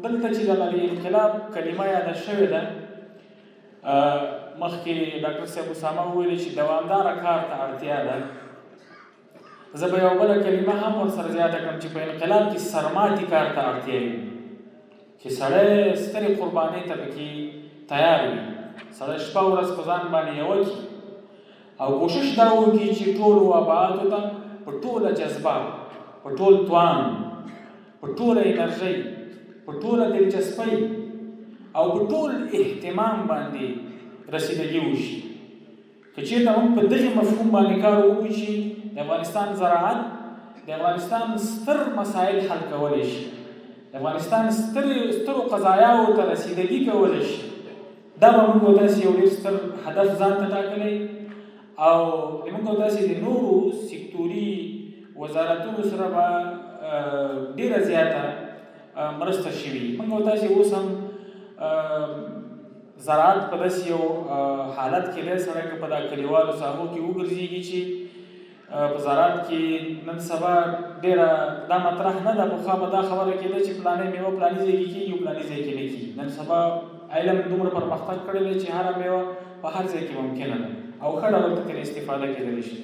دلته چې دغه د انقلاب کلمه یاده شوې ده، مخکې ډاکټر صاحب اسامه وویلې چې دوامداره کار ته اړتیا ده. زه به یوه بله کلمه هم ورسره زیاته کړم چې په انقلاب کې سرماتي کار ته اړتیا وي، چې سړی سترې قربانۍ ته پکې تیار وي، سړی شپه ورځ په ځان باندې یوه کړي او کوشش دا وکړي چې ټولو ابعادو ته په ټوله جذبه، په ټول توان، په ټوله انرژۍ، په ټوله دلچسپۍ او په ټول اهتمام باندې رسیدګي وشي. که چېرته موږ په دغې مفهوم باندې کار وکړو چې د افغانستان زراعت د افغانستان ستر مسایل حل کولی شي، د افغانستان سترو قضایاو ته رسیدګي کولی شي، دا به موږ داسې یو ډېر ستر هدف ځان ته ټاکلی او موږ داسې د نورو سکتوري وزارتونو سره به ډېره زیاته مرسته شوي. موږ داسې اوس هم زراعت په داسې یو حالت کې دی، سړی که په دا کلیوالو ساحو کې وګرځېږي چې په زراعت کې نن سبا ډېره دا مطرح نه ده. پخوا به دا خبره کېده چې پلانې میوه پلاني ځای کې کېږي او پلاني ځای کې نه کېږي. نن سبا علم دومره پرمختګ کړی دی چې هره میوه په هر ځای کې ممکنه ده او ښه ډول ته ترې استفاده کېدلی شي.